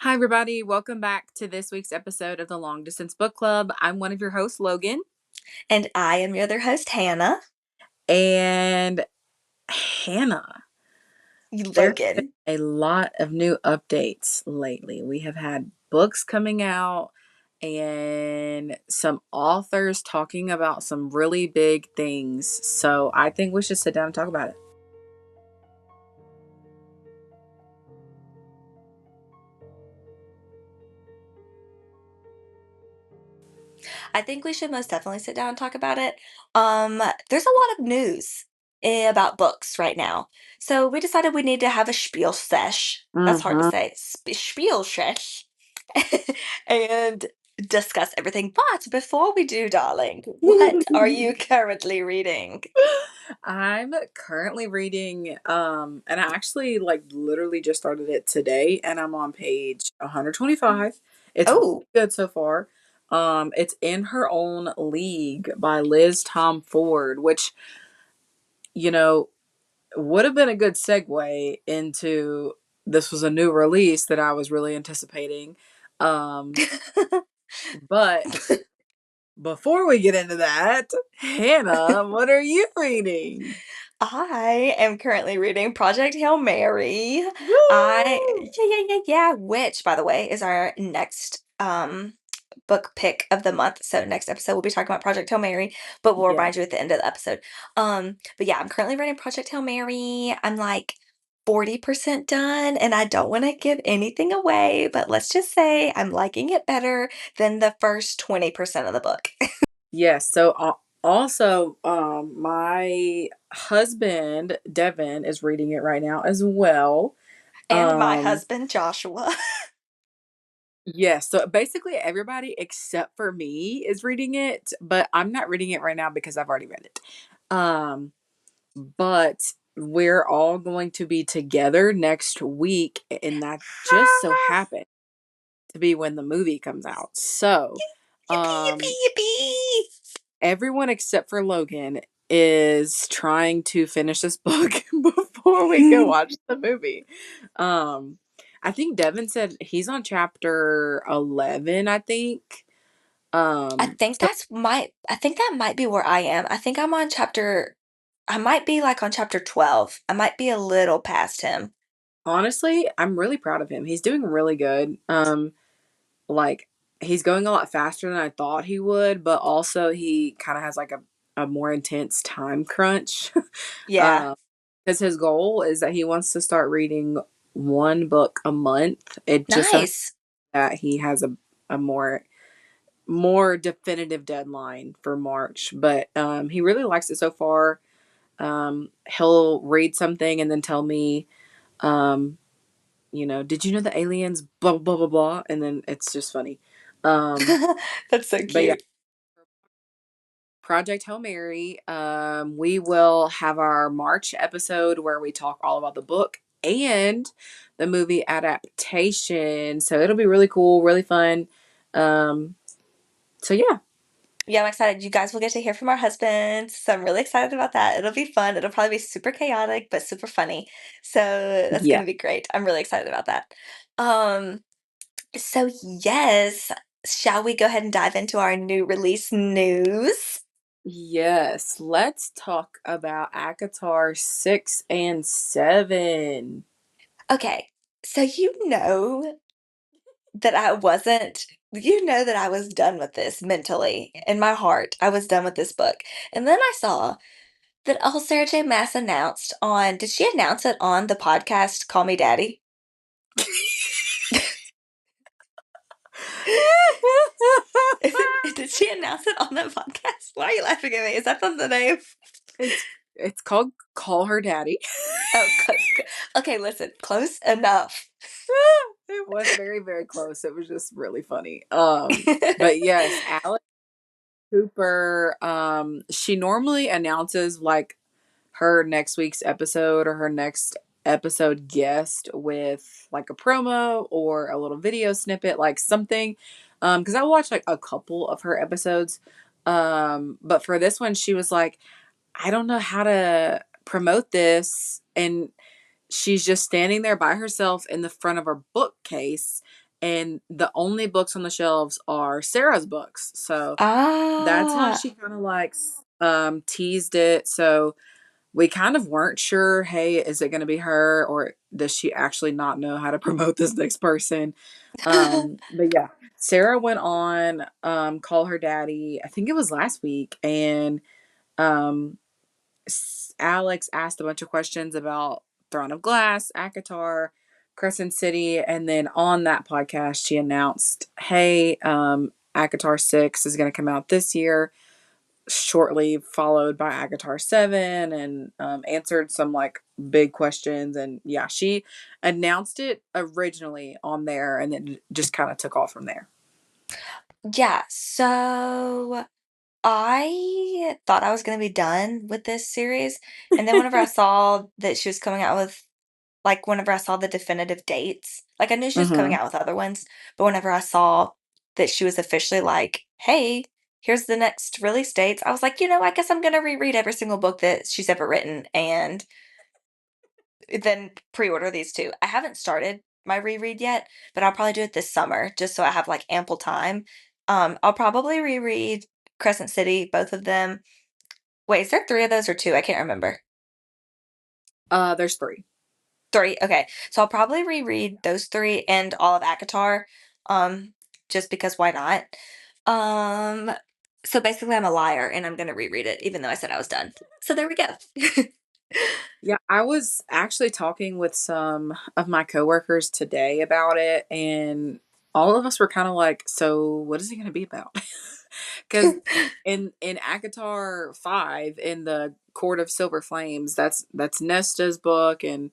Hi, everybody. Welcome back to this week's episode of the Long Distance Book Club. I'm one of your hosts, Logan. And I am your other host, Hannah. And Hannah, there's been Logan. a lot of new updates lately. We have had books coming out and some authors talking about some really big things. So I think we should sit down and talk about it. I think we should most definitely sit down and talk about it. There's a lot of news about books right now. So we decided we need to have a spiel sesh. That's hard to Mm-hmm. say. Spiel sesh. And discuss everything. But before we do, darling, what are you currently reading? I'm currently reading and I actually literally just started it today and I'm on page 125. It's really Oh, good so far. It's In Her Own League by Liz Tom Ford, which you know would have been a good segue into this was a new release that I was really anticipating. Um but before we get into that, Hannah, what are you reading? I am currently reading Project Hail Mary. Woo! Yeah, which, by the way, is our next book pick of the month. So next episode we'll be talking about Project Hail Mary, but we'll Yeah. remind you at the end of the episode. But yeah, I'm currently reading Project Hail Mary. I'm like 40% done, and I don't want to give anything away, but let's just say I'm liking it better than the first 20% of the book. Yes. So also, my husband Devin is reading it right now as well. And my Um, husband Joshua. yes. So basically, everybody except for me is reading it, but I'm not reading it right now because I've already read it. Um, but we're all going to be together next week, and that just so happened to be when the movie comes out. So, Yippee, yippee, um, yippee. everyone except for Logan is trying to finish this book before we go watch the movie. Um, I think Devin said he's on chapter 11, I think. So I think that might be where I am. I think I might be like on chapter 12. I might be a little past him. honestly, I'm really proud of him. He's doing really good. Like he's going a lot faster than I thought he would, but also he kind of has like a more intense time crunch. Yeah. um, because his goal is that he wants to start reading one book a month. It just so Nice. that he has a more definitive deadline for March, but he really likes it so far. He'll read something and then tell me, um, did you know the aliens blah blah blah blah blah, and then it's just funny. Um, That's so but yeah, cute. Project Hail Mary. We will have our March episode where we talk all about the book and the movie adaptation. So it'll be really cool, really fun. Um, so yeah, Yeah, I'm excited. You guys will get to hear from our husbands. So I'm really excited about that. It'll be fun. It'll probably be super chaotic, but super funny. So that's yeah, going to be great. I'm really excited about that. Um, so yes, shall we go ahead and dive into our new release news? yes. Let's talk about Akatar 6 and 7. Okay, so that I wasn't, you know that I was done with this mentally. In my heart, I was done with this book. And then I saw that Sarah J. Maas announced did she announce it on the podcast Call Me Daddy? Did she announce it on the podcast? Why are you laughing at me? Is that the name? it's it's called Call Her Daddy. Oh, okay, listen, close enough. It was very, very close. It was just really funny. But yes, Alex Cooper, she normally announces like her next week's episode or her next episode guest with like a promo or a little video snippet, like something. Because I watched like a couple of her episodes. But for this one, she was like, I don't know how to promote this. And she's just standing there by herself in the front of her bookcase and the only books on the shelves are Sarah's books. So that's how Ah, she kind of like teased it. So we kind of weren't sure, hey, is it going to be her, or does she actually not know how to promote this next person? But yeah, Sarah went on Call Her Daddy, I think it was last week, and um Alex asked a bunch of questions about Throne of Glass, Akatar, Crescent City, and then on that podcast she announced, hey, Akatar 6 is going to come out this year, shortly followed by Agatar 7, and answered some like big questions. And yeah, she announced it originally on there and then just kind of took off from there. yeah. So I thought I was gonna be done with this series, and then whenever I saw that she was coming out with like, whenever I saw the definitive dates, like, I knew she was coming Mm-hmm. out with other ones, but whenever I saw that she was officially like, "Hey, here's the next release dates," I was like, I guess I'm gonna reread every single book that she's ever written and then pre-order these 2. I haven't started my reread yet, but I'll probably do it this summer just so I have, like, ample time. I'll probably reread Crescent City, both of them. Wait, is there 3 of those or 2? I can't remember. There's three. 3, okay. So I'll probably reread those 3 and all of ACOTAR, um, just because why not? Um, so basically I'm a liar and I'm gonna reread it even though I said I was done. So there we go. Yeah, I was actually talking with some of my coworkers today about it, and all of us were kind of like, "So, what is it going to be about?" Because in Akatar 5, in the Court of Silver Flames, that's Nesta's book, and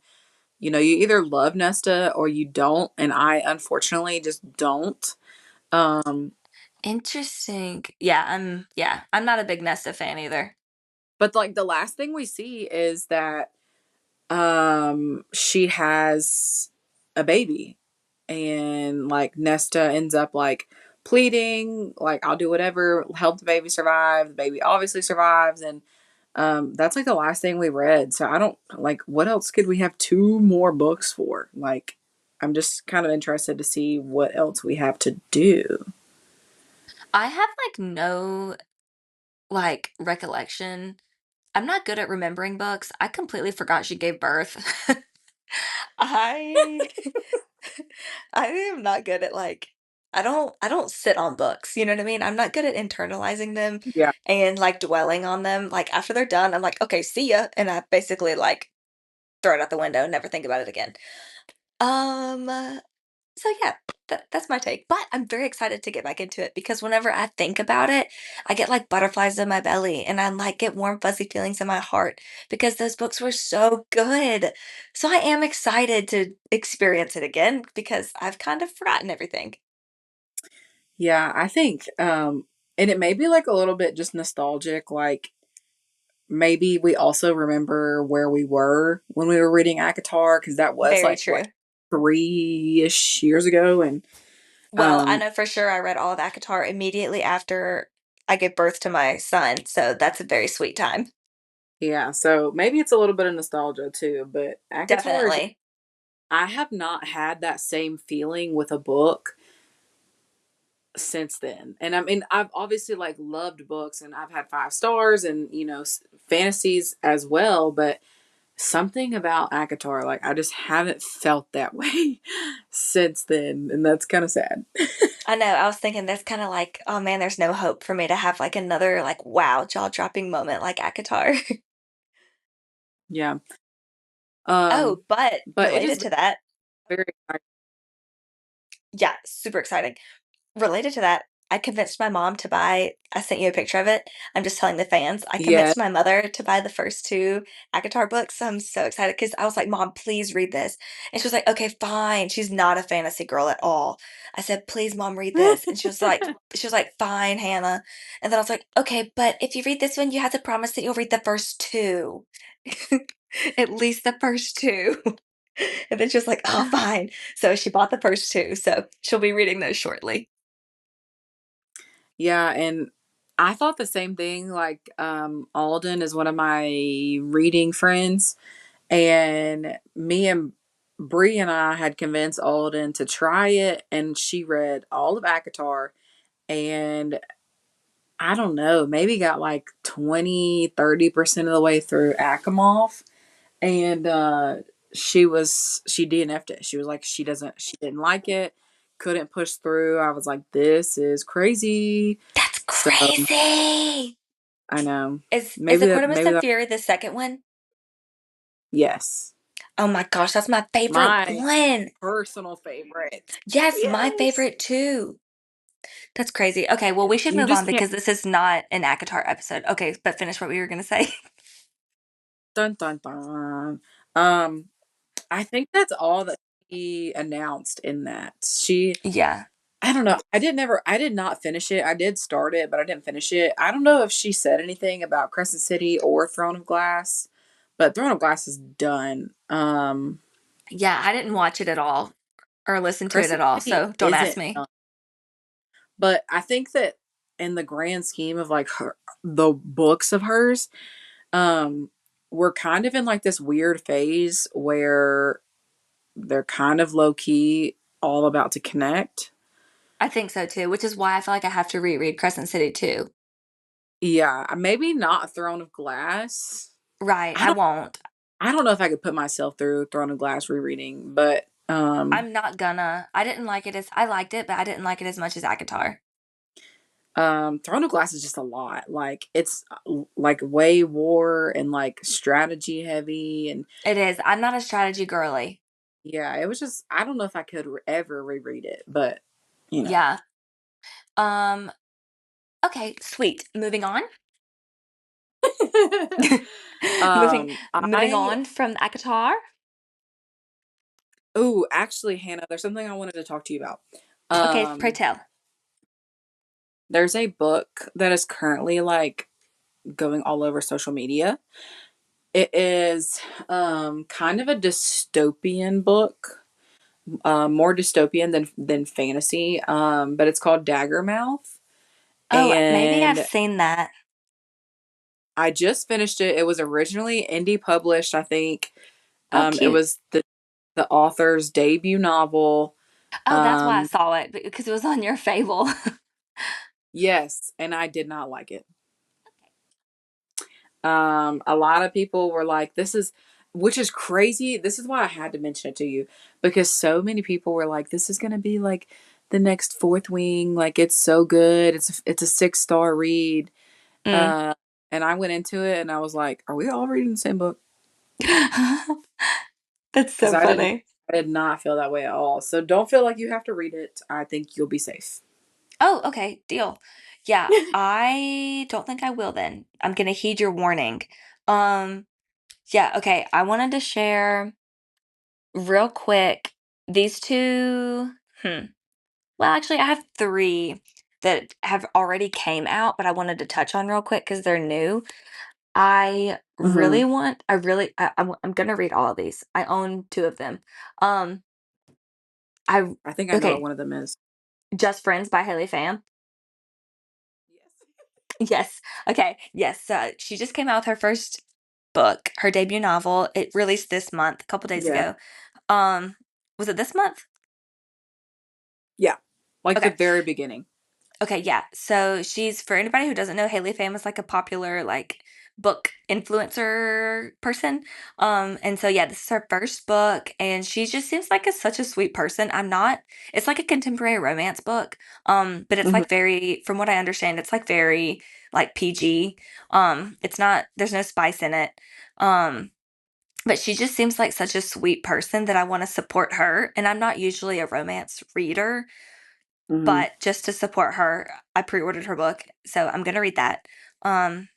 you either love Nesta or you don't, and I unfortunately just don't. Um, Interesting. Yeah, I'm not a big Nesta fan either. but like the last thing we see is that she has a baby, and like Nesta ends up like pleading like, I'll do whatever, help the baby survive. The baby obviously survives, and that's like the last thing we read. So I don't like, what else could we have two more books for? Like, I'm just kind of interested to see what else we have to do. I have like no like recollection. I'm not good at remembering books. I completely forgot she gave birth. I I am not good at like I don't sit on books, you know what I mean? I'm not good at internalizing them Yeah. and like dwelling on them. Like after they're done, I'm like, okay, see ya. And I basically like throw it out the window and never think about it again. Um so yeah, that's my take. But I'm very excited to get back into it because whenever I think about it, I get like butterflies in my belly and I like get warm fuzzy feelings in my heart because those books were so good. So I am excited to experience it again because I've kind of forgotten everything. Yeah, I think and it may be like a little bit just nostalgic, like maybe we also remember where we were when we were reading Akatar, because that was Very like what, true. 3-ish years ago. And Well, I um know for sure I read all of ACOTAR immediately after I gave birth to my son, so that's a very sweet time. yeah, so maybe it's a little bit of nostalgia too, but Akatar is, Definitely. I have not had that same feeling with a book since then. And I mean, I've obviously like loved books, and I've had 5 stars, and fantasies as well, but something about Akatar, like I just haven't felt that way since then, and that's kind of sad. I know, I was thinking that's kinda like, "Oh, man, there's no hope for me to have, like, another, like, wow, jaw-dropping moment like ACOTAR." Yeah. Oh, but But it is related to that very exciting. yeah, super exciting. Related to that, I convinced my mom to buy I sent you a picture of it. I'm just telling the fans. I Yeah. convinced my mother to buy the first 2 ACOTAR books, so I'm so excited because I was like, "Mom, please read this." And she was like, "Okay, fine." She's not a fantasy girl at all. I said, "Please, mom, read this." And she was like, "Fine, Hannah." And then I was like, "Okay, but if you read this one, you have to promise that you'll read the first 2. At least the first 2." And then she was like, "Oh, fine." So she bought the first 2, so she'll be reading those shortly. Yeah, and I thought the same thing. Like, Alden is one of my reading friends, and me and Bree and I had convinced Alden to try it, and she read all of ACOTAR, and I don't know, maybe got like 20-30% of the way through Akamov, and she DNF'd it. She was like, she didn't like it, couldn't push through. I was like, this is crazy. That's So crazy. I know. Is Aquarius Maybe of that, Fury the second one? yes. Oh my gosh, that's my favorite My one. personal favorite. Yes, my Yes. favorite too. That's crazy. Okay, well, we should You move on just can't. because this is not an ACOTAR episode. Okay, but finish what we were going to say. Dun dun dun. Um, I think that's all that she announced in that. Yeah. I don't know. I did not finish it. I did start it, but I didn't finish it. I don't know if she said anything about Crescent City or Throne of Glass, but Throne of Glass is done. Yeah, I didn't watch it at all or listen to it at Crescent all, City so don't ask isn't me. done. But I think that in the grand scheme of like the books of hers, um, we're kind of in like this weird phase where they're kind of low key all about to connect. I think so too, which is why I feel like I have to reread Crescent City too. Yeah, maybe not Throne of Glass. Right, I I don't won't. I don't know if I could put myself through Throne of Glass rereading, but I'm not gonna. I didn't like it as I liked it, but I didn't like it as much as ACOTAR. Throne of Glass is just a lot. Like it's like way war and like strategy heavy, and It is. I'm not a strategy girly. yeah, it was just I don't know if I could ever reread it, but you know. Yeah. Um, okay, sweet. Moving on. moving moving I on from ACOTAR. oh, actually, Hannah, there's something I wanted to talk to you about. Okay, pray Um, tell. there's a book that is currently like going all over social media. It is kind of a dystopian book, more dystopian than fantasy. But it's called Daggermouth, Oh, maybe I've and seen that. I just finished it. It was originally indie published, I think. Oh, It cute. was the author's debut novel. Oh, that's why I Um, saw it because it was on your Fable. yes, and I did not like it. A lot of people were like, this is, which is crazy. This is why I had to mention it to you because so many people were like, this is going to be like the next Fourth Wing. Like, it's so good. It's a 6-star read. Mm. Uh, and I went into it and I was like, are we all reading the same book? That's Because so funny. I did not feel that way at all. So don't feel like you have to read it. I think you'll be safe. Oh, okay, deal. Yeah, I don't think I will then. I'm gonna heed your warning. Um, yeah, okay. I wanted to share real quick these two. Well, actually, I have three that have already came out, but I wanted to touch on real quick because they're new. Hmm. I'm gonna read all of these. I own two of them. Um, I I think I know what okay, one of them is. Just Friends by Haley Pham. Yes. Yes. Okay. Yes. She just came out with her first book, her debut novel. It released this month, a couple days Yeah. ago. Um, was it this month? Yeah. Like the Okay. very beginning. Okay, yeah. So she's for anybody who doesn't know, Haley Pham is like a popular like book influencer person. And so yeah, this is her first book, and she just seems like such a sweet person. I'm not. It's like a contemporary romance book. But it's Hmm. like very, from what I understand, it's like very like PG. It's not. There's no spice in it. Um. But she just seems like such a sweet person that I want to support her. And I'm not usually a romance reader, Hmm. but just to support her, I pre-ordered her book, so I'm gonna read that. Um,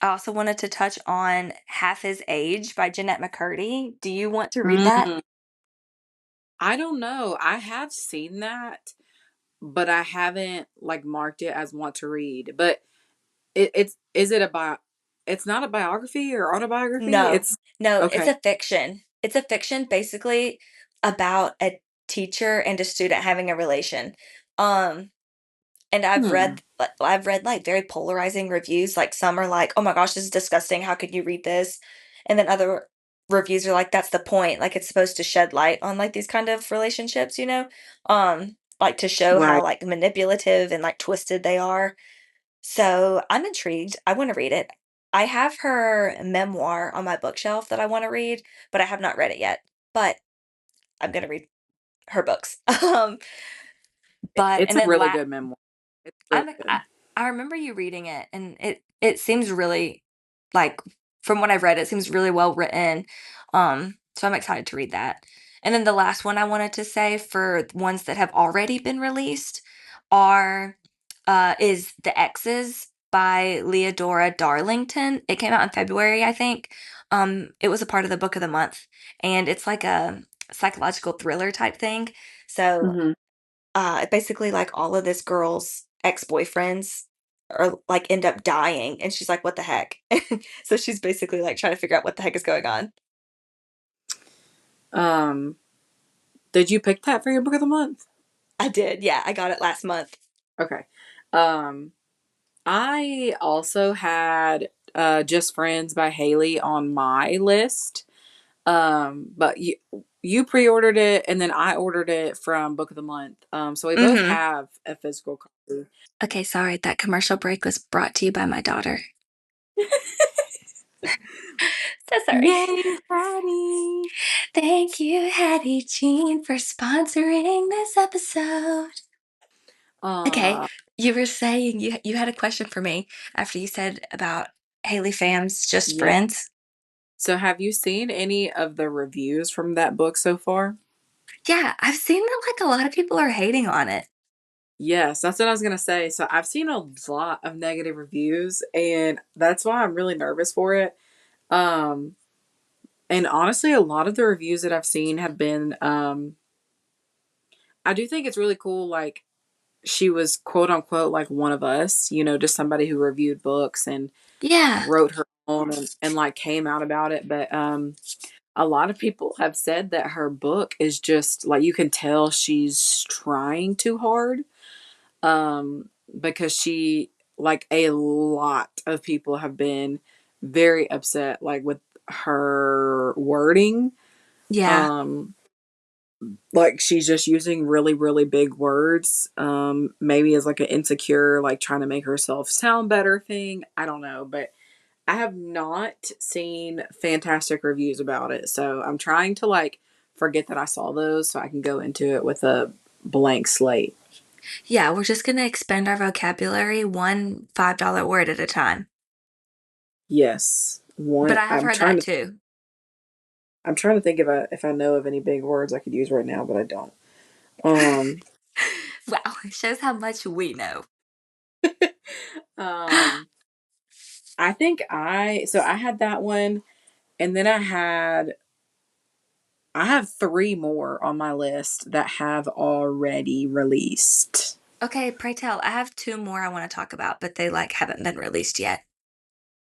I also wanted to touch on Half His Age by Jeanette McCurdy. Do you want to read that? Mm. I don't know. I have seen that, but I haven't like marked it as want to read. But it's is it a bio? It's not a biography or autobiography. No, It's no, it's okay. a fiction. It's a fiction basically about a teacher and a student having a relation. Um, and Hmm. I've read like very polarizing reviews. Like some are like, "Oh my gosh, this is disgusting. How could you read this?" And then reviews are like, that's the point. Like, it's supposed to shed light on like these kind of relationships, like to show how Right. like manipulative and like twisted they are. So I'm intrigued. I want to read it. I have her memoir on my bookshelf that I want to read, but I have not read it yet. But I'm gonna read her books. But It's and a then really good memoir. It's really I'm good. I remember you reading it, and it seems really like from what I've read, it seems really well written. So I'm excited to read that. And then the last one I wanted to say for ones that have already been released are is The X's by Leodora Darlington. It came out in February, I think. It was a part of the book of the month, and it's like a psychological thriller type thing. So Hmm. basically like all of this girl's ex-boyfriends are like end up dying and she's like, what the heck? So she's basically like trying to figure out what the heck is going on. Um, did you pick that for your book of the month? I did. Yeah, I got it last month. Okay. Um, I also had Just Friends by Haley on my list. But you pre-ordered it and then I ordered it from Book of the Month. So we both Mhm. have a physical copy. Okay, sorry. That commercial break was brought to you by my daughter. So sorry. Yay, Patty! Thank you, Hattie Jean, for sponsoring this episode. Okay, Uh, you were saying you had a question for me after you said about Haley Pham's Just yeah. Friends. So have you seen any of the reviews from that book so far? Yeah, I've seen that like a lot of people are hating on it. Yes, that's what I was gonna say. So I've seen a lot of negative reviews, and that's why I'm really nervous for it. Um, and honestly, a lot of the reviews that I've seen have been, I do think it's really cool. Like she was quote unquote like one of us, just somebody who reviewed books and Yeah. wrote her own and like came out about it. But a lot of people have said that her book is just like you can tell she's trying too hard. Because she like a lot of people have been very upset like with her wording. Yeah. Um like she's just using really really big words, maybe as like an insecure like trying to make herself sound better thing. I don't know, but I have not seen fantastic reviews about it, so I'm trying to like forget that I saw those so I can go into it with a blank slate. Yeah, we're just gonna expand our vocabulary one $5 word at a time. Yes, But one. I have heard that too. I'm trying to think if I know of any big words I could use right now, but I don't. Um, Wow, it shows how much we know. um, I think I had that one, and then I have three more on my list that have already released. Okay, pray tell. I have two more I want to talk about, but they like haven't been released yet.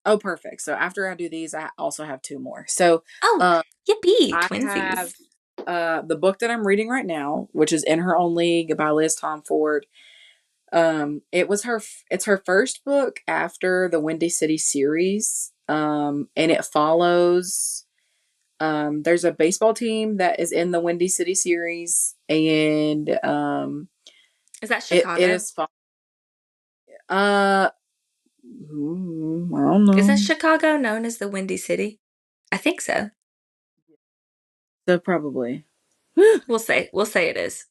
Oh, perfect. So after I do these, I also have two more. So, Oh, um, yippee, I have twinsies. the book that I'm reading right now, which is In Her Own League by Liz Tomford. It's her first book after the Windy City series. And it follows there's a baseball team that is in the Windy City series, and Is that it Chicago? is uh I don't Is that know. Chicago known as the Windy City? I think so. So probably We'll say it is.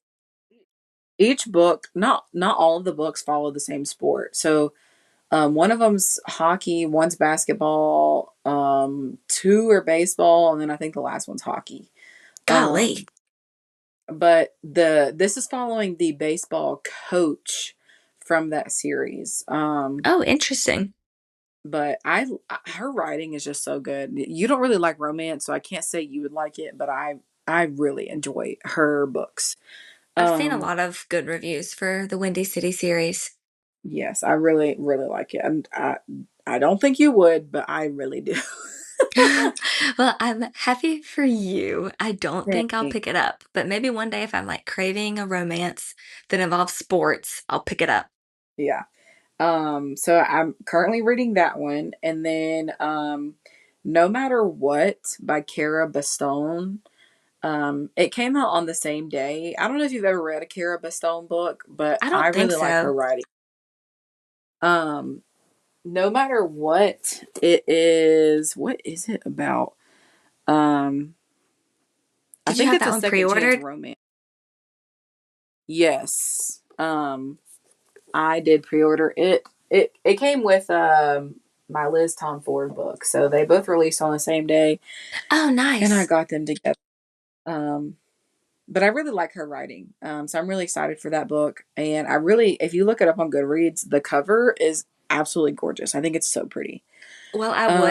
each book, not all of the books follow the same sport. So one of them's hockey, one's basketball, two are baseball, and then I think the last one's hockey. Golly. But this is following the baseball coach from that series. Oh, interesting. But her writing is just so good. You don't really like romance, so I can't say you would like it, but I really enjoy her books. I've seen a Um, lot of good reviews for the Windy City series. yes, I really really like it, and I don't think you would, but I really do. Well, I'm happy for you. I don't think I'll Thanks. pick it up, but maybe one day if I'm like craving a romance that involves sports, I'll pick it up. Yeah. So I'm currently reading that one, and then No Matter What by Cara Bastone. It came out on the same day. I don't know if you've ever read a Cara Bastone book, but I I don't think really like her so. writing. Um, no matter what it is, what is it about? Um, I Did you think have it's that a one second chance pre-ordered? romance. Yes. I did pre-order it. It came with my Liz Tom Ford book, so they both released on the same day, Oh, and I nice. got them together. Um, but I really like her writing, so I'm really excited for that book. And I really, if you look it up on Goodreads, the cover is absolutely gorgeous. I think it's so pretty. Well, Um,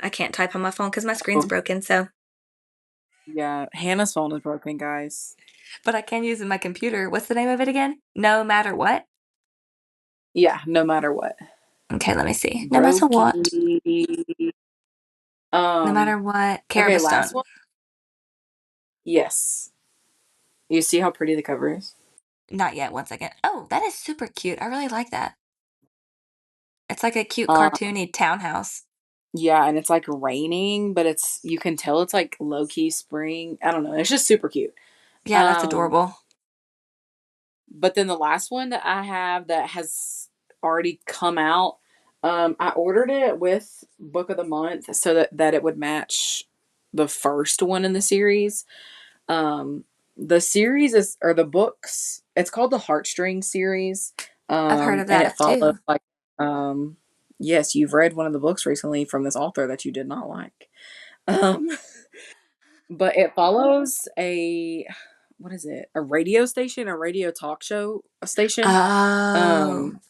I can't type on my phone because my screen's oh, broken, so yeah, Hannah's phone is broken, guys. but I can use my computer. What's the name of it again? No matter what? Yeah, no matter what, Okay, let me see. No matter what. Brokey. No matter Um, what. okay, last Carabastone. one. Yes, you see how pretty the cover is. Not yet. One second. Oh, that is super cute. I really like that. It's like a cute Um, cartoony townhouse. yeah, and it's like raining, but it's you can tell it's like low key spring. I don't know. It's just super cute. Yeah, that's Um, adorable. but then the last one that I have that has already come out, I ordered it with Book of the Month so that it would match the first one in the series. Um, the series is or the books. It's called the Heartstring series, I've heard of and that it follows too. like yes, you've read one of the books recently from this author that you did not like. Um, but it follows a what is it? A radio station, a radio talk show a station. Oh. Um,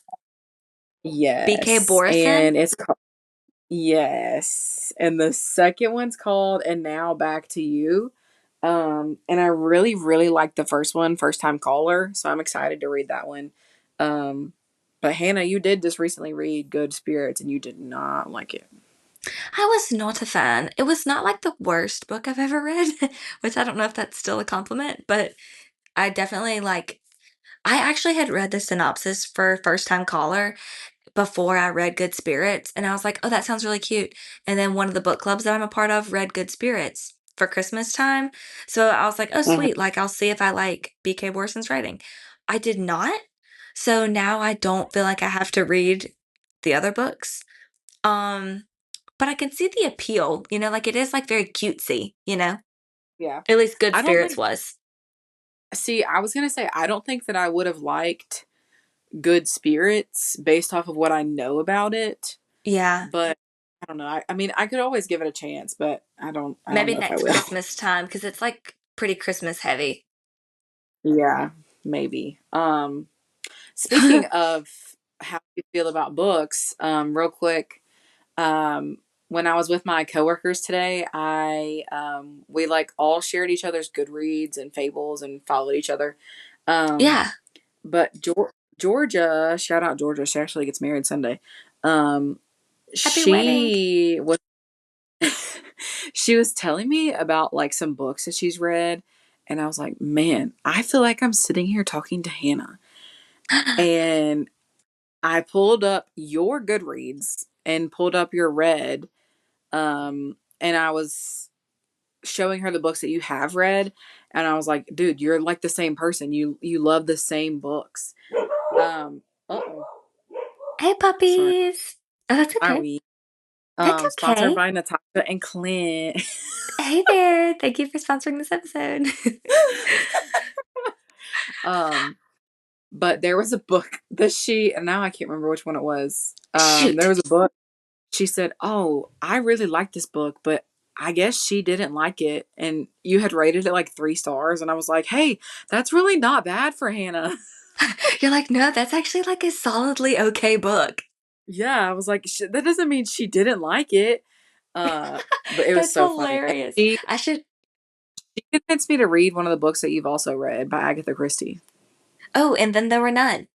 BK yes, Borison? and it's called yes, and the second one's called "And Now Back to You." And I really, really like the first one, First Time Caller, so I'm excited to read that one. Um, but Hannah, you did just recently read Good Spirits, and you did not like it. I was not a fan. It was not like the worst book I've ever read, which I don't know if that's still a compliment, but I definitely like I actually had read the synopsis for First Time Caller before I read Good Spirits, and I was like, "Oh, that sounds really cute." And then one of the book clubs that I'm a part of read Good Spirits for Christmas time. So I was like, "Oh, Mhm. sweet. Like I'll see if I like BK Borson's writing." I did not. So now I don't feel like I have to read the other books. Um, but I can see the appeal, like it is like very cutesy, Yeah, At least Good I don't Spirits think. was. See, I was gonna say I don't think that I would have liked Good Spirits based off of what I know about it, Yeah. but I don't know. I mean, I could always give it a chance, but I don't Maybe know if I next will. Christmas time because it's like pretty Christmas heavy. Yeah, maybe. Speaking of how you feel about books, real quick, um, when I was with my coworkers today, I we like all shared each other's Goodreads and fables and followed each other. Um, Yeah. but Georgia, shout out Georgia, she actually gets married Sunday. Um, Happy wedding. she was she was telling me about like some books that she's read, and I was like, man, I feel like I'm sitting here talking to Hannah. And I pulled up your Goodreads and pulled up your Read, and I was showing her the books that you have read, and I was like, dude, you're like the same person. You love the same books. Uh-oh, Hey, sorry, puppies. Oh, that's okay. sorry. That's Sponsored okay. by Natasha and Clint. Hey there. Thank you for sponsoring this episode. um, but there was a book that she, and now I can't remember which one it was. There Shoot. was a book. She said, "Oh, I really like this book, but I guess she didn't like it." And you had rated it like 3 stars, and I was like, "Hey, that's really not bad for Hannah." You're like, no, that's actually like a solidly okay book. Yeah, I was like, "That doesn't mean she didn't like it." Uh, but it was That's so funny. And hilarious. I should. she convinced me to read one of the books that you've also read by Agatha Christie. Oh, and then there were none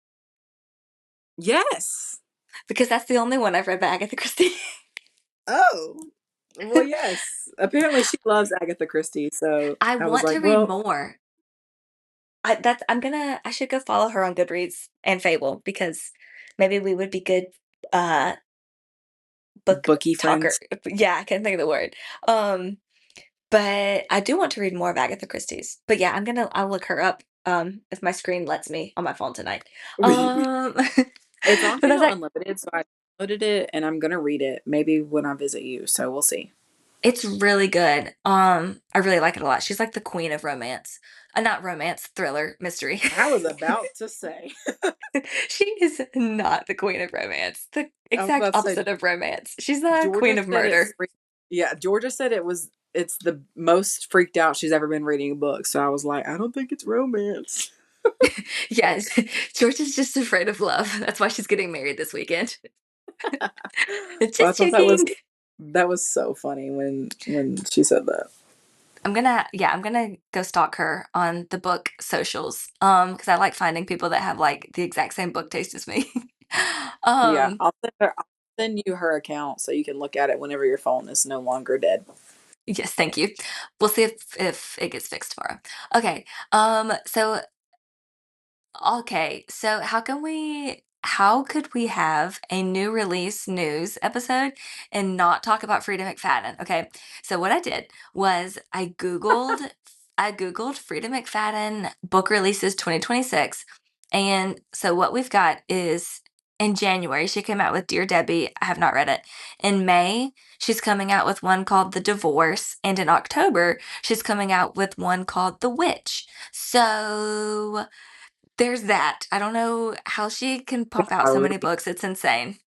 Yes. because that's the only one I've read by Agatha Christie. Oh. Well, yes. Apparently, she loves Agatha Christie, so I I was want to like, read "Well, more. I should go follow her on Goodreads and Fable because maybe we would be good uh book Bookie talker. friends. Yeah, I can't think of the word. Um, but I do want to read more of Agatha Christie's. But yeah, I'll look her up if my screen lets me on my phone tonight. Um, It's on but that's Kindle like Unlimited, so I downloaded it and I'm gonna read it maybe when I visit you. So we'll see. it's really good. I really like it a lot. She's like the queen of romance. Not romance, thriller, mystery. I was about to say. She is not the queen of romance. The I was exact about to say opposite of romance. She's the queen Georgia of said murder. yeah, Georgia said it's the most freaked out she's ever been reading a book. So I was like, I don't think it's romance. Yes, George is just afraid of love. That's why she's getting married this weekend. Well, I Just thought joking. that was so funny when she said that. I'm gonna go stalk her on the book socials. Because I like finding people that have like the exact same book taste as me. Yeah, um, I'll send you her account so you can look at it whenever your phone is no longer dead. yes, thank you. We'll see if it gets fixed tomorrow. Okay. So okay, so how could we have a new release news episode and not talk about Frida McFadden? Okay. So what I did was I googled Frida McFadden book releases 2026. And so what we've got is in January she came out with Dear Debbie. I have not read it. In May, she's coming out with one called The Divorce, and in October, she's coming out with one called The Witch. So there's that. I don't know how she can pump out I so really, many books, it's insane.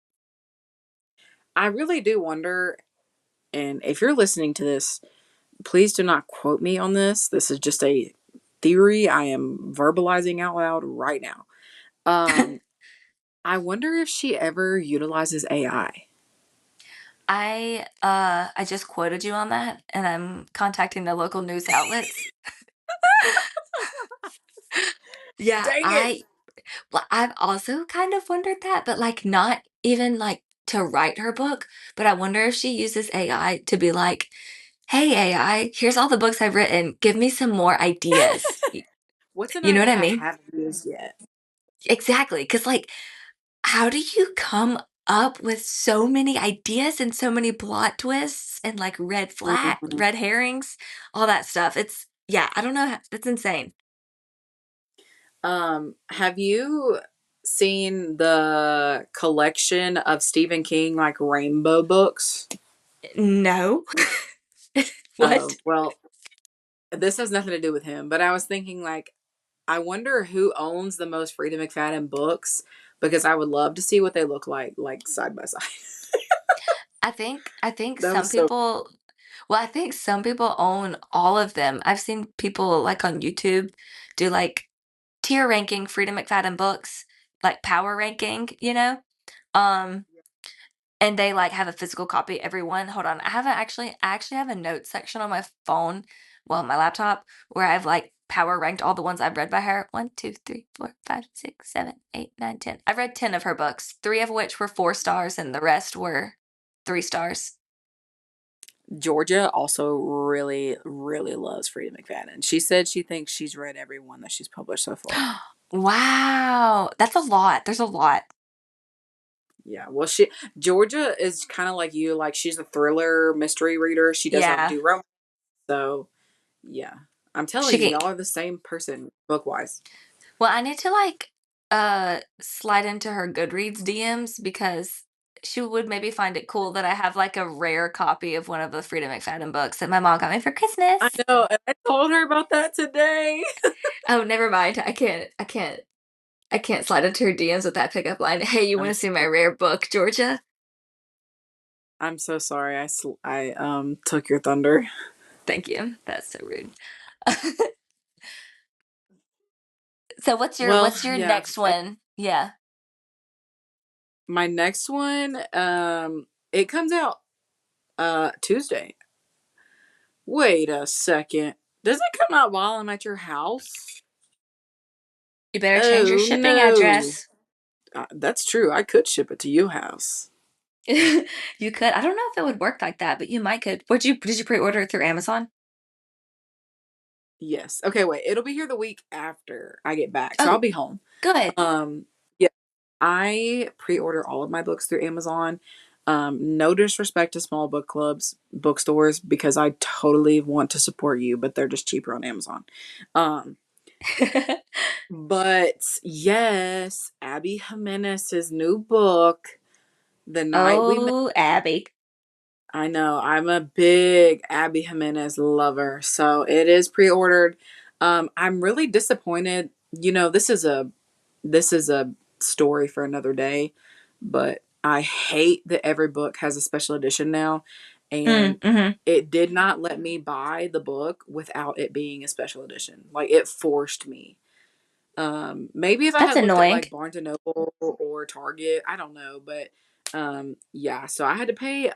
I really do wonder. And if you're listening to this, please do not quote me on this. This is just a theory I am verbalizing out loud right now. Um, I wonder if she ever utilizes AI. I just quoted you on that, and I'm contacting the local news outlets. Yeah, Dang it! I've also kind of wondered that, but, like, not even, like, to write her book, but I wonder if she uses AI to be like, "Hey, AI, here's all the books I've written. Give me some more ideas." What's an You know what I idea I mean? haven't used yet? Exactly, because like, how do you come up with so many ideas and so many plot twists and, like, Mhm. red herrings, all that stuff? Yeah, I don't know, it's insane. Have you seen the collection of Stephen King like rainbow books? No. What? Well, this has nothing to do with him, but I was thinking like I wonder who owns the most Frida McFadden books because I would love to see what they look like side by side. I think That some was so people well, I think some people own all of them. I've seen people, like, on YouTube do, like, tier ranking Freedom McFadden books, like, power ranking, you know? Um, and they, like, have a physical copy, every one. Hold on, I actually have a notes section on my phone, well, my laptop, where I've, like, power ranked all the ones I've read by her. 1, 2, 3, 4, 5, 6, 7, 8, 9, 10. I've read 10 of her books, 3 of which were 4 stars, and the rest were 3 stars. Georgia also really, really loves Frida McFadden. She said she thinks she's read every one that she's published so far. Wow, that's a lot. There's a lot. Yeah, well, Georgia is kind of like you. Like she's a thriller mystery reader. She doesn't Yeah. do romance. So yeah, I'm She telling you, can y'all are the same person book wise. well, I need to, like, slide into her Goodreads DMs because she would maybe find it cool that I have, like, a rare copy of one of the Freida McFadden books that my mom got me for I Christmas. know, and I told her about that today. Oh, never mind. I can't slide into her DMs with that pickup line. "Hey, you I'm wanna see my so rare book, Georgia?" I'm so sorry. I took your thunder. Thank you. That's so rude. So Well, what's your yeah. next one? Yeah. My next one, it comes out Tuesday. Wait a second. Does it come out while I'm at your house? You better change your Oh shipping no. address. That's true. I could ship it to your house. You could. I don't know if it would work like that, but you might could. Did you pre-order it through Amazon? Yes. Okay, wait. It'll be here the week after I get back. So I'll Oh, be home. good. Yeah. I pre-order all of my books through Amazon. No disrespect to small book clubs, bookstores, because I totally want to support you, but they're just cheaper on Amazon. Um, but yes, Abby Jimenez's new book, The Night We Met. Oh, Abby. I know I'm a big Abby Jimenez lover, so it is pre-ordered. I'm really disappointed. This is a story for another day, but I hate that every book has a special edition now, and Mm-hmm. it did not let me buy the book without it being a special edition. Like it forced me. Maybe if I That's had looked at annoying. like Barnes and Noble or Target, I don't know, but yeah, so I had to pay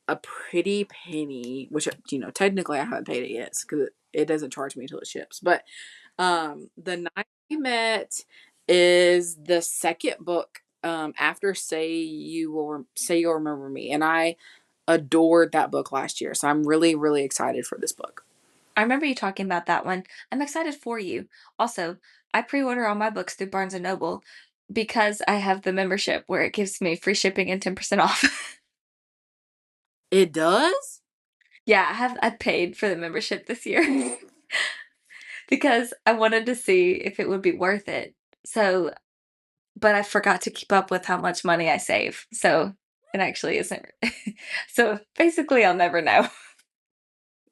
a pretty penny, which technically I haven't paid it yet because it doesn't charge me until it ships. But The Night We Met is the second book after Say You'll Remember Me, and I adored that book last year, so I'm really really excited for this book. I remember you talking about that one. I'm excited for you. Also, I pre-order all my books through Barnes& and Noble because I have the membership where it gives me free shipping and 10% off. It does? Yeah, I paid for the membership this year because I wanted to see if it would be worth it. So, but I forgot to keep up with how much money I save. So, it actually isn't. So, basically, I'll never know.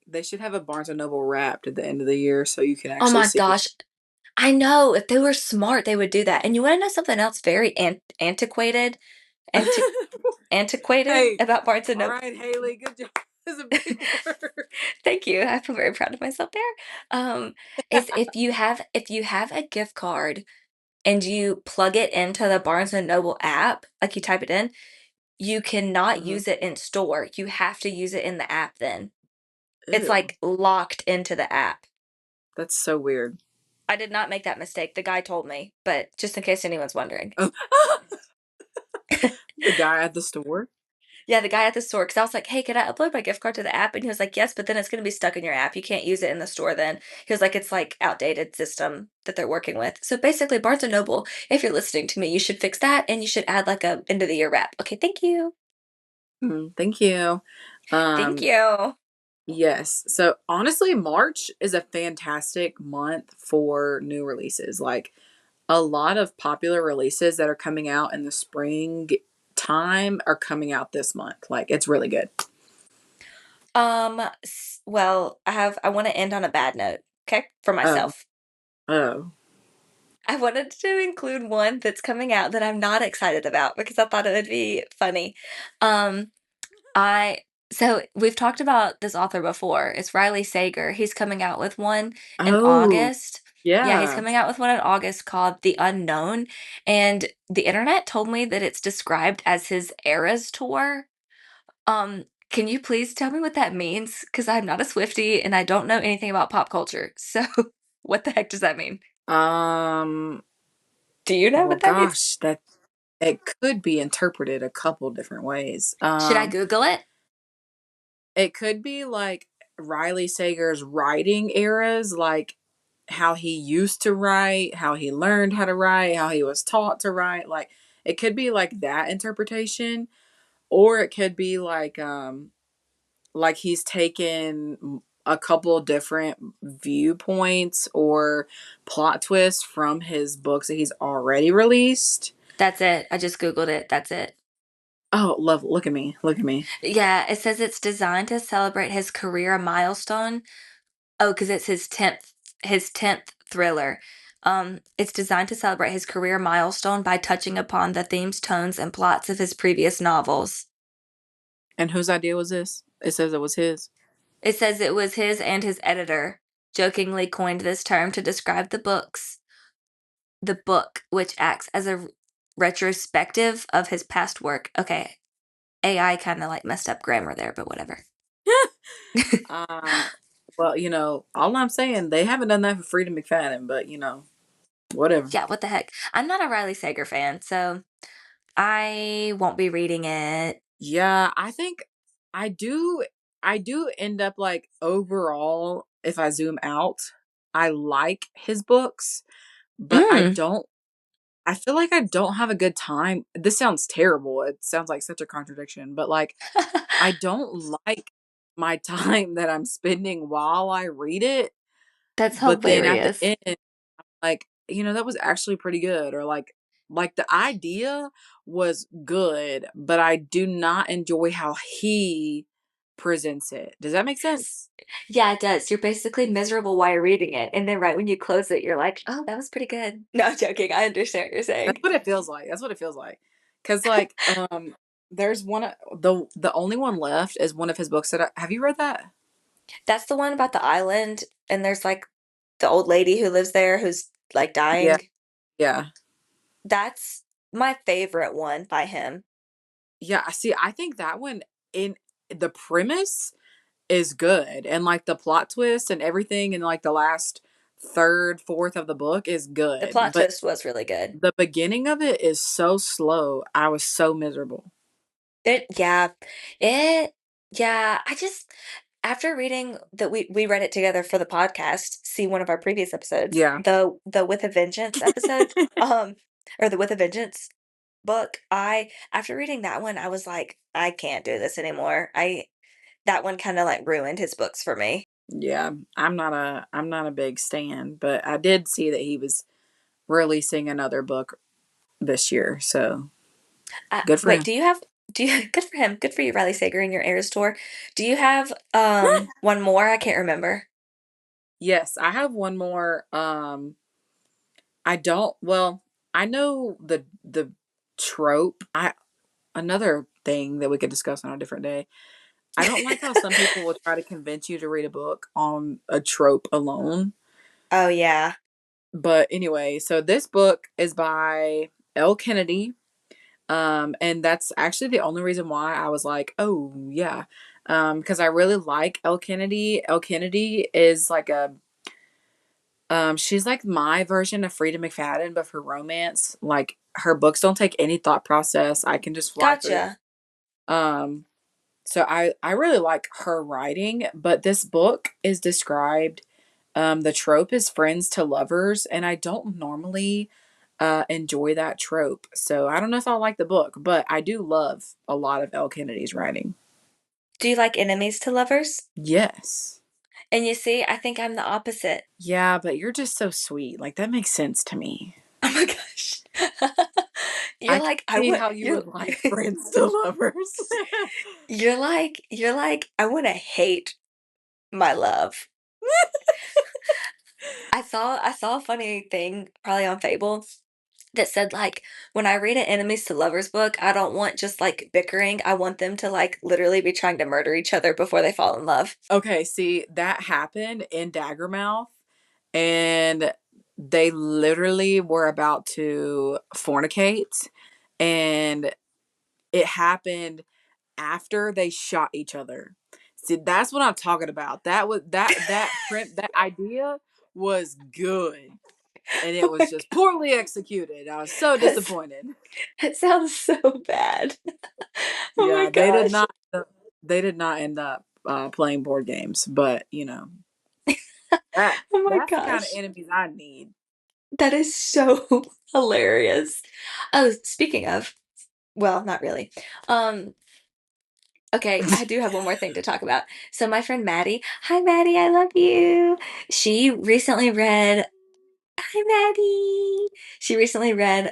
They should have a Barnes and Noble Wrapped at the end of the year so you can Oh actually my see it. gosh. I know. If they were smart, they would do that. And you want to know something else very antiquated? Anti antiquated Hey, about Barnes& and all Noble? right, Haley, good job. That's a big word. Thank you. I feel very proud of myself there. Um, is if you have a gift card and you plug it into the Barnes& and Noble app, like you type it in, you cannot Uh-huh. use it in store. You have to use it in the app then. It's Ew, like locked into the app. that's so weird. I did not make that mistake. The guy told me, but just in case anyone's wondering. Oh, the guy at the store. Yeah, the guy at the store, because I was like, "Hey, can I upload my gift card to the app?" And he was like, "Yes, but then it's gonna be stuck in your app. You can't use it in the store then." He was like, "It's like outdated system that they're working with." So basically, Barnes& and Noble, if you're listening to me, you should fix that and you should add like a end of the year wrap. Okay, thank you. Thank you. Thank Um, you. yes. So honestly, March is a fantastic month for new releases. Like a lot of popular releases that are coming out in the spring time are coming out this month. Like it's really good. Well, I want to end on a bad note, okay, for Oh, myself. oh. I wanted to include one that's coming out that I'm not excited about because I thought it would be funny. Um, I so we've talked about this author before. It's Riley Sager. He's coming out with one in Oh, August. Yeah, he's yeah. coming out with one in August called The Unknown, and the internet told me that it's described as his Eras tour. Can you please tell me what that means? Because I'm not a Swiftie and I don't know anything about pop culture. So, what the heck does that mean? Um, Do you know well, what that means? gosh, that it could be interpreted a couple different ways. Should I Google it? It could be like Riley Sager's writing eras, like how he used to write, how he learned how to write, how he was taught to write. Like it could be like that interpretation, or it could be like he's taken a couple different viewpoints or plot twists from his books that he's already released. That's it. I just Googled it. That's it. Oh, love, look at me. Look at me. Yeah, it says it's designed to celebrate his career milestone. Oh, because it's his tenth thriller. It's designed to celebrate his career milestone by touching upon the themes, tones, and plots of his previous novels. And whose idea was this? It says it was his. It says it was his and his editor jokingly coined this term to describe the book, which acts as a retrospective of his past work. Okay, AI kind of like messed up grammar there, but whatever. uh, well, all I'm saying, they haven't done that for Freedom McFadden, but whatever. Yeah, what the heck? I'm not a Riley Sager fan, so I won't be reading it. Yeah, I think I do. I do end up like overall, if I zoom out, I like his books, but I Mm, don't. I feel like I don't have a good time. This sounds terrible. It sounds like such a contradiction, but like I don't like my time that I'm spending while I read it, That's but then at the hilarious. end, like, that was actually pretty good, or like the idea was good, but I do not enjoy how he presents it. Does that make sense? Yeah, it does. You're basically miserable while you're reading it, and then right when you close it, you're like, "Oh, that was pretty good." No, I'm joking. I understand what you're That's saying. what it feels like. That's what it feels like. Cause like, there's the only one left is one of his books that have you read that? That's the one about the island, and there's, like, the old lady who lives there who's, like, Yeah, dying. yeah, That's my favorite one by him. yeah. See, I think that one in the premise is good, and like the plot twist and everything, and like the last third, fourth of the book is The good, plot but twist was really good. the beginning of it is so slow. I was so miserable. It yeah. It yeah, I just after reading that we read it together for the podcast, see one of our previous episodes, Yeah. the With a Vengeance episode, or the With a Vengeance book, I after reading that one, I was like, "I can't do this anymore." I that one kinda, like, ruined his books for me. Yeah, I'm not a big stan, but I did see that he was releasing another book this year, so good for Wait, him. do you good for him, good for you, Riley Sager, and your Eras tour. Do you have, one more? I can't remember. Yes, I have one more. I don't. Well, I know the trope. I Another thing that we could discuss on a different day. I don't like how some people will try to convince you to read a book on a trope alone. Oh, yeah. But anyway, so this book is by L. Kennedy. And that's actually the only reason why I was like, oh yeah. Because I really like Elle Kennedy. Elle Kennedy is like she's like my version of Frida McFadden, but for romance. Like her books don't take any thought process. I can just fly through. Gotcha. Um, so I really like her writing, but this book is described. The trope is friends to lovers, and I don't normally enjoy that trope. So I don't know if I'll like the book, but I do love a lot of Elle Kennedy's writing. Do you like enemies to lovers? Yes. And you see, I think I'm the opposite. Yeah, but you're just so sweet. Like that makes sense to me. Oh my gosh. I You're can like, I see want how you would like friends to lovers. you're like, I wanna hate my love. I saw a funny thing probably on Fable that said, like, when I read an enemies to lovers book, I don't want just, like, bickering, I want them to, like, literally be trying to murder each other before they fall in love. Okay, see, that happened in Daggermouth, and they literally were about to fornicate, and it happened after they shot each other. See, that's what I'm talking about. That idea was good, and it Oh my was just god. poorly executed. I was so That's disappointed. that sounds so bad. Oh my Yeah, gosh. they did not end up playing board games, but that Oh my that's the kind of gosh. enemies I need. That is so hilarious. Oh, speaking of, well, not really. Um, okay, I do have one more thing to talk about. So my friend Maddie, hi Maddie, I love you. She recently read, hi Maddie. She recently read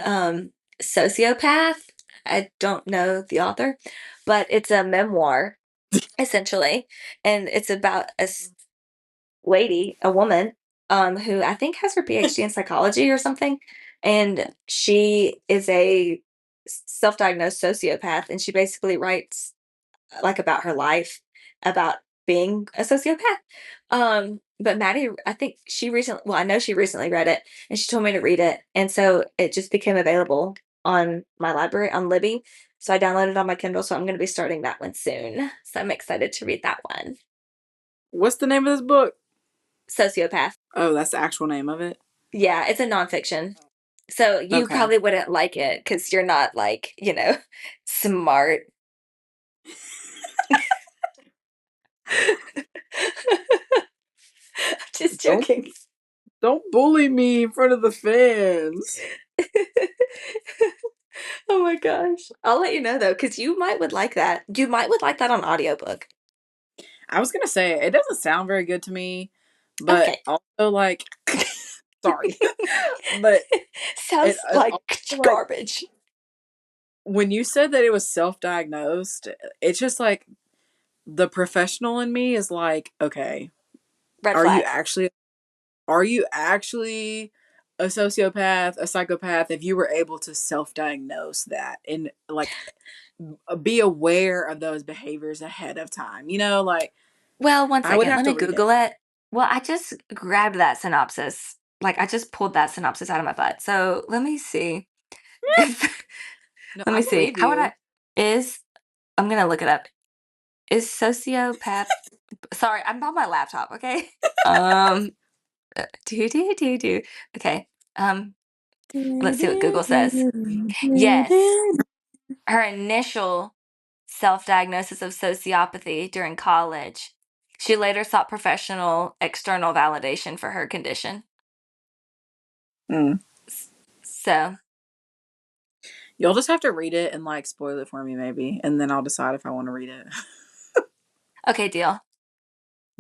Sociopath. I don't know the author, but it's a memoir essentially, and it's about lady, a woman, who I think has her PhD in psychology or something, and she is a self-diagnosed sociopath, and she basically writes like about her life, about being a sociopath. But Maddie, I think she recently, well, I know she recently read it, and she told me to read it, and so it just became available on my library on Libby. So I downloaded it on my Kindle, so I'm going to be starting that one soon. So I'm excited to read that one. What's the name of this book? Sociopath. Oh, that's the actual name of it. Yeah, it's a nonfiction. So you Okay. probably wouldn't like it because you're not like, smart. Just Don't joking. don't bully me in front of the fans. Oh my gosh. I'll let you know though, because you might would like that. You might would like that on audiobook. I was gonna say it doesn't sound very good to me, but Okay. also like, sorry, but Sounds it like also like garbage. when you said that it was self-diagnosed, it's just like the professional in me is like, okay, Red are you flag. actually are you actually a sociopath, a psychopath, if you were able to self-diagnose that and like be aware of those behaviors ahead of time? Like Well, one I would second. have Let to me read it. Google it. Well, I just grabbed that synopsis. Like I just pulled that synopsis out of my butt. So let me see. If, No, let I me see. believe How would you. I is I'm gonna look it up. Is sociopath sorry, I'm on my laptop, okay? Um do. Okay. Um, let's see what Google says. Yes. Her initial self-diagnosis of sociopathy during college. She later sought professional external validation for her condition. Mm. So, You'll just have to read it and like spoil it for me maybe, and then I'll decide if I want to read it. okay, deal.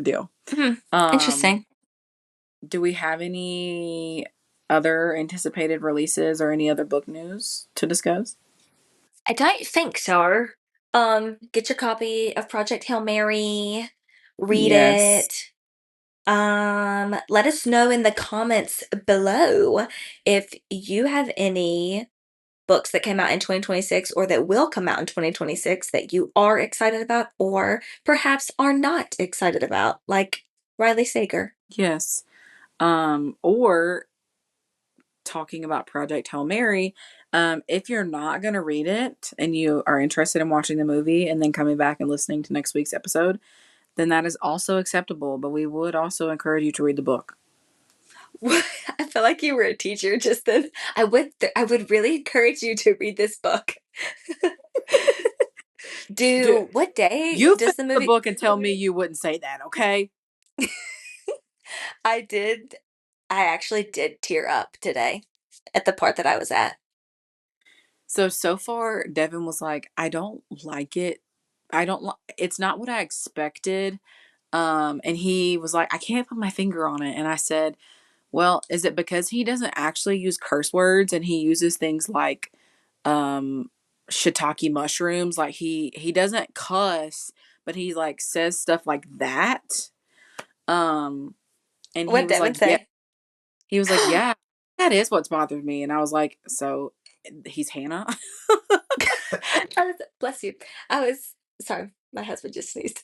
Deal. Hmm, Um, interesting. do we have any other anticipated releases or any other book news to discuss? I don't think so. Get your copy of Project Hail Mary, read Yes. it. Let us know in the comments below if you have any books that came out in 2026 or that will come out in 2026 that you are excited about or perhaps are not excited about, like Riley Sager. Yes. Or talking about Project Hail Mary, if you're not going to read it and you are interested in watching the movie and then coming back and listening to next week's episode, then that is also acceptable. But we would also encourage you to read the book. I felt like you were a teacher just then. I would really encourage you to read this book. Do Do what day you does finish the the movie book and tell me you wouldn't say that, okay? I did I actually did tear up today at the part that I was at. So far, Devin was like, I don't like it. It's not what I expected. And he was like, I can't put my finger on it. And I said, well, is it because he doesn't actually use curse words and he uses things like um shiitake mushrooms? Like he doesn't cuss, but he like says stuff like that. Um, and he What'd was Devin like, yeah. say? He was like, yeah, that is what's bothered me. And I was like, so he's Hannah? Bless you. I was sorry, my husband just sneezed.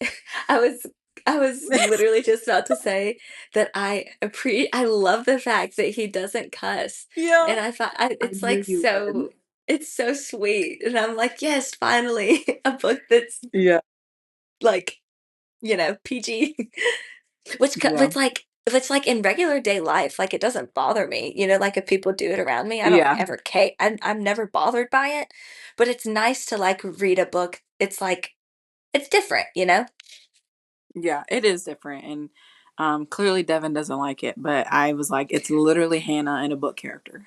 I was I was literally just about to say that I love the fact that he doesn't cuss. Yeah. And I thought I it's knew like you would. it's so sweet. And I'm like, yes, finally a book that's Yeah. like, PG. Yeah. If it's like in regular day life, like it doesn't bother me, like if people do it around me, I don't Yeah. ever care. I'm never bothered by it, but it's nice to like read a book. It's like, it's different. Yeah. It is different. And clearly Devin doesn't like it, but I was like, it's literally Hannah and a book character.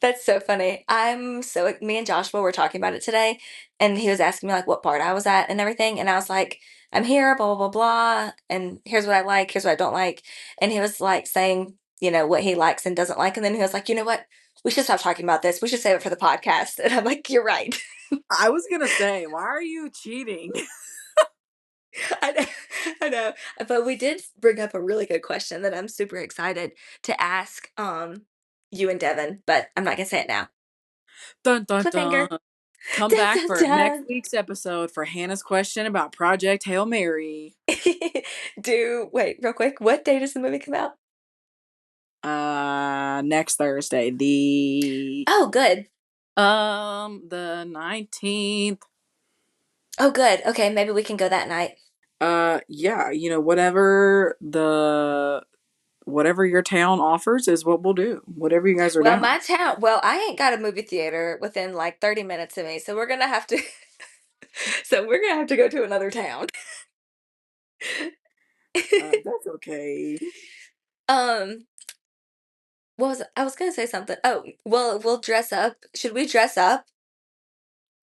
That's so funny. Me and Joshua were talking about it today, and he was asking me like what part I was at and everything. And I was like, I'm here, blah, blah, blah, blah. And here's what I like, here's what I don't like. And he was like saying, what he likes and doesn't like. And then he was like, you know what? We should stop talking about this. We should save it for the podcast. And I'm like, you're right. I was gonna say, why are you cheating? I know, I know. But we did bring up a really good question that I'm super excited to ask you and Devin, but I'm not gonna say it now. Dun dun Cliffhanger. dun. Come Dun, back dun, for next dun. week's episode for Hannah's question about Project Hail Mary. Wait, real quick, what day does the movie come out? Next Thursday. Oh, good. The 19th. Oh, good. Okay, maybe we can go that night. Yeah, whatever your town offers is what we'll do. Whatever you guys are down. Well, I ain't got a movie theater within like 30 minutes of me, so we're gonna have to so we're gonna have to go to another town. That's okay. Um, I was gonna say something. Oh, well, we'll dress up. Should we dress up?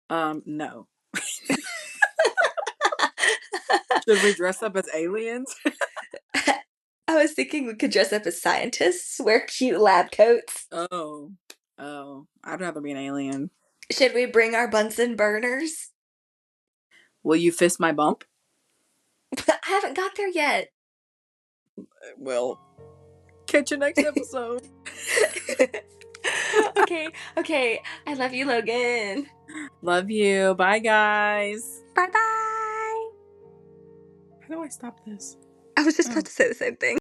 No. Should we dress up as aliens? I was thinking we could dress up as scientists, wear cute lab coats. Oh. I'd rather be an alien. Should we bring our Bunsen burners? Will you fist my bump? I haven't got there yet. Well, catch you next episode. Okay, okay. I love you, Logan. Love you. Bye, guys. Bye bye. How do I stop this? I was just Oh. about to say the same thing.